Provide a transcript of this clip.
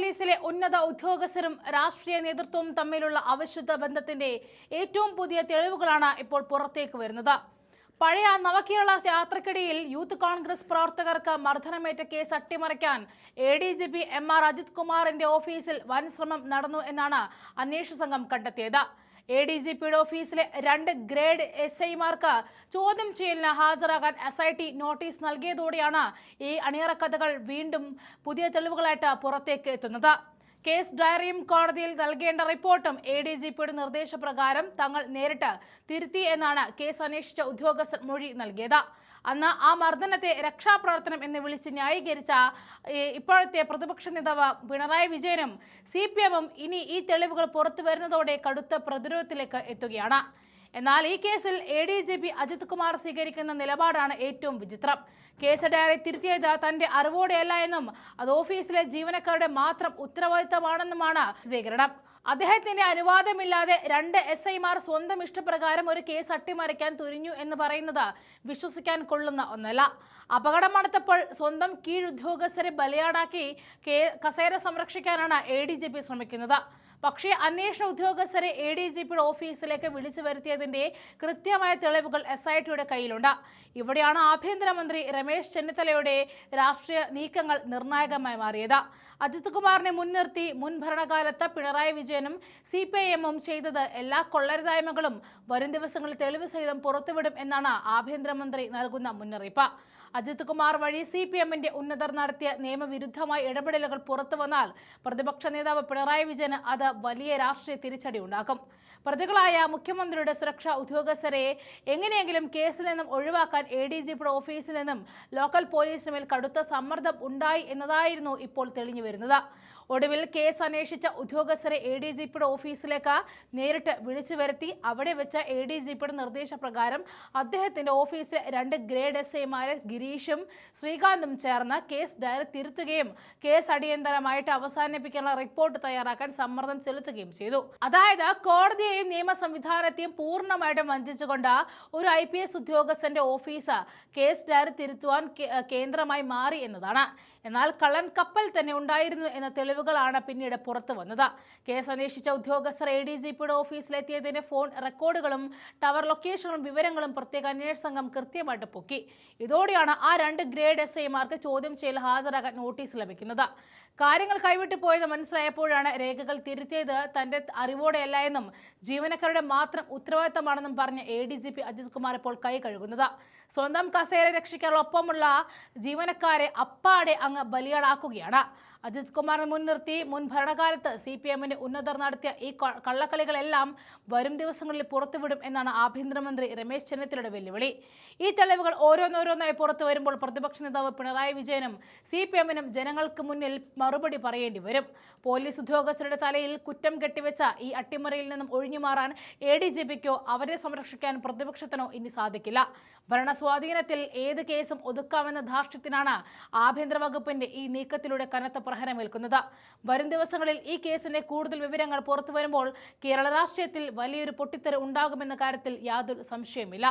പോലീസിലെ ഉന്നത ഉദ്യോഗസ്ഥരും രാഷ്ട്രീയ നേതൃത്വവും തമ്മിലുള്ള അവിശുദ്ധ ബന്ധത്തിന്റെ ഏറ്റവും പുതിയ തെളിവുകളാണ് ഇപ്പോൾ പുറത്തേക്ക് വരുന്നത്. പഴയ നവകേരള യാത്രക്കിടയിൽ യൂത്ത് കോൺഗ്രസ് പ്രവർത്തകർക്ക് മർദ്ദനമേറ്റ കേസ് അട്ടിമറിക്കാൻ ADGP MR അജിത് കുമാറിന്റെ ഓഫീസിൽ വൻ ശ്രമം നടന്നു എന്നാണ് അന്വേഷണ സംഘം കണ്ടെത്തിയത്. ADGPയുടെ ഓഫീസിലെ 2 ഗ്രേഡ് SIമാർക്ക് ചോദ്യം ചെയ്യലിന് ഹാജരാകാൻ SIT നോട്ടീസ് നൽകിയതോടെയാണ് ഈ അണിയറക്കഥകൾ വീണ്ടും പുതിയ തെളിവുകളായിട്ട് പുറത്തേക്ക് എത്തുന്നത്. കേസ് ഡയറിയും കോടതിയിൽ നൽകേണ്ട റിപ്പോർട്ടും ADGPയുടെ നിർദ്ദേശപ്രകാരം തങ്ങൾ നേരിട്ട് തിരുത്തി എന്നാണ് കേസ് അന്വേഷിച്ച ഉദ്യോഗസ്ഥർ മൊഴി നൽകിയത്. അന്ന് ആ മർദ്ദനത്തെ രക്ഷാപ്രവർത്തനം എന്ന് വിളിച്ച് ന്യായീകരിച്ച ഇപ്പോഴത്തെ പ്രതിപക്ഷ നേതാവ് പിണറായി വിജയനും CPMും ഇനി ഈ തെളിവുകൾ പുറത്തു വരുന്നതോടെ കടുത്ത പ്രതിരോധത്തിലേക്ക് എത്തുകയാണ്. എന്നാൽ ഈ കേസിൽ ADGP അജിത് കുമാർ സ്വീകരിക്കുന്ന നിലപാടാണ് ഏറ്റവും വിചിത്രം. കേസ് ഡയറി തിരുത്തിയത് തന്റെ അറിവോടെയല്ല എന്നും അത് ഓഫീസിലെ ജീവനക്കാരുടെ മാത്രം ഉത്തരവാദിത്തമാണെന്നുമാണ് വിശദീകരണം. അദ്ദേഹത്തിന്റെ അനുവാദമില്ലാതെ 2 SIമാർ സ്വന്തം ഇഷ്ടപ്രകാരം ഒരു കേസ് അട്ടിമറിക്കാൻ തുനിഞ്ഞു എന്ന് പറയുന്നത് വിശ്വസിക്കാൻ കൊള്ളുന്ന ഒന്നല്ല. അപകടം നടത്തപ്പോൾ സ്വന്തം കീഴുദ്യോഗസ്ഥരെ ബലിയാടാക്കി കസേര സംരക്ഷിക്കാനാണ് ADGP ശ്രമിക്കുന്നത്. പക്ഷേ അന്വേഷണ ഉദ്യോഗസ്ഥരെ ADGPയുടെ ഓഫീസിലേക്ക് വിളിച്ചു വരുത്തിയതിന്റെ കൃത്യമായ തെളിവുകൾ SITയുടെ കയ്യിലുണ്ട്. ഇവിടെയാണ് ആഭ്യന്തരമന്ത്രി രമേശ് ചെന്നിത്തലയുടെ രാഷ്ട്രീയ നീക്കങ്ങൾ നിർണായകമായി മാറിയത്. അജിത് കുമാറിനെ മുൻനിർത്തി മുൻ ഭരണകാലത്ത് പിണറായി വിജയനും CPIMും ചെയ്തത് എല്ലാ കൊള്ളരുതായ്മകളും വരും ദിവസങ്ങളിൽ തെളിവ് സഹിതം പുറത്തുവിടും എന്നാണ് ആഭ്യന്തരമന്ത്രി നൽകുന്ന മുന്നറിയിപ്പ്. അജിത് കുമാർ വഴി CPMന്റെ ഉന്നതർ നടത്തിയ നിയമവിരുദ്ധമായ ഇടപെടലുകൾ പുറത്തു വന്നാൽ പ്രതിപക്ഷ നേതാവ് പിണറായി വിജയന് അത് വലിയ രാഷ്ട്രീയ തിരിച്ചടി ഉണ്ടാക്കും. പ്രതികളായ മുഖ്യമന്ത്രിയുടെ സുരക്ഷാ ഉദ്യോഗസ്ഥരെ എങ്ങനെയെങ്കിലും കേസിൽ നിന്നും ഒഴിവാക്കാൻ ADGPയുടെ ഓഫീസിൽ നിന്നും ലോക്കൽ പോലീസിന് മേൽ കടുത്ത സമ്മർദ്ദം ഉണ്ടായി എന്നതായിരുന്നു ഇപ്പോൾ തെളിഞ്ഞു വരുന്നത്. ഒടുവിൽ കേസ് അന്വേഷിച്ച ഉദ്യോഗസ്ഥരെ ADGPയുടെ ഓഫീസിലേക്ക് നേരിട്ട് വിളിച്ചു വരുത്തി അവിടെ വെച്ച ADGPയുടെ നിർദ്ദേശപ്രകാരം അദ്ദേഹത്തിന്റെ ഓഫീസിലെ 2 ഗ്രേഡ് SIമാരെ ഗിരീഷും ശ്രീകാന്തും ചേർന്ന് കേസ് ഡയറി തിരുത്തുകയും കേസ് അടിയന്തരമായിട്ട് അവസാനിപ്പിക്കാനുള്ള റിപ്പോർട്ട് തയ്യാറാക്കാൻ സമ്മർദ്ദം ചെലുത്തുകയും ചെയ്തു. അതായത് കോടതിയെയും നിയമ സംവിധാനത്തെയും പൂർണ്ണമായിട്ടും വഞ്ചിച്ചുകൊണ്ട് ഒരു IPS ഉദ്യോഗസ്ഥന്റെ ഓഫീസ് കേസ് ഡയറി തിരുത്തുവാൻ കേന്ദ്രമായി മാറി എന്നതാണ്. എന്നാൽ കള്ളൻ കപ്പൽ തന്നെ ഉണ്ടായിരുന്നു എന്ന തെളിവുകളാണ് പിന്നീട് പുറത്തു വന്നത്. കേസ് അന്വേഷിച്ച ഉദ്യോഗസ്ഥർ ADGPയുടെ ഓഫീസിലെത്തിയതിന്റെ ഫോൺ റെക്കോർഡുകളും ടവർ ലൊക്കേഷനും വിവരങ്ങളും പ്രത്യേക അന്വേഷണ സംഘം കൃത്യമായിട്ട് പൊക്കി. ഇതോടെയാണ് ആ 2 ഗ്രേഡ് SIമാർക്ക് ചോദ്യം ചെയ്യൽ ഹാജരാകാൻ നോട്ടീസ് ലഭിക്കുന്നത്. കാര്യങ്ങൾ കൈവിട്ടു പോയെന്ന് മനസ്സിലായപ്പോഴാണ് രേഖകൾ തിരുത്തിയത് തന്റെ അറിവോടെയല്ല എന്നും ജീവനക്കാരുടെ മാത്രം ഉത്തരവാദിത്തമാണെന്നും പറഞ്ഞ് ADGP അജിത് കുമാർ ഇപ്പോൾ കൈ കഴുകുന്നത്. സ്വന്തം കസേര രക്ഷിക്കാനുള്ള ഒപ്പമുള്ള ജീവനക്കാരെ അപ്പാടെ അങ്ങ് ബലിയാടാക്കുകയാണ്. അജിത് കുമാറിനെ മുൻനിർത്തി മുൻ ഭരണകാലത്ത് CPMന്റെ ഉന്നതർ നടത്തിയ ഈ കള്ളക്കളികളെല്ലാം വരും ദിവസങ്ങളിൽ പുറത്തുവിടും എന്നാണ് ആഭ്യന്തരമന്ത്രി രമേശ് ചെന്നിത്തലയുടെ വെല്ലുവിളി. ഈ തെളിവുകൾ ഓരോന്നോരോന്നായി പുറത്തു വരുമ്പോൾ പ്രതിപക്ഷ നേതാവ് പിണറായി വിജയനും CPMനും ജനങ്ങൾക്ക് മുന്നിൽ മറുപടി പറയേണ്ടി വരും. പോലീസ് ഉദ്യോഗസ്ഥരുടെ തലയിൽ കുറ്റം കെട്ടിവെച്ച ഈ അട്ടിമറിയിൽ നിന്നും ഒഴിഞ്ഞുമാറാൻ ADGPക്കോ അവരെ സംരക്ഷിക്കാൻ പ്രതിപക്ഷത്തിനോ ഇനി സാധിക്കില്ല. ഭരണസ്വാധീനത്തിൽ ഏത് കേസും ഒതുക്കാമെന്ന ധാർഷ്ട്യത്തിനാണ് ആഭ്യന്തര വകുപ്പിന്റെ ഈ നീക്കത്തിലൂടെ കനത്ത പ്രഹരമേൽക്കുന്നത്. വരും ദിവസങ്ങളിൽ ഈ കേസിന്റെ കൂടുതൽ വിവരങ്ങൾ പുറത്തു വരുമ്പോൾ കേരള രാഷ്ട്രീയത്തിൽ വലിയൊരു പൊട്ടിത്തെറി ഉണ്ടാകുമെന്ന കാര്യത്തിൽ യാതൊരു സംശയമില്ല.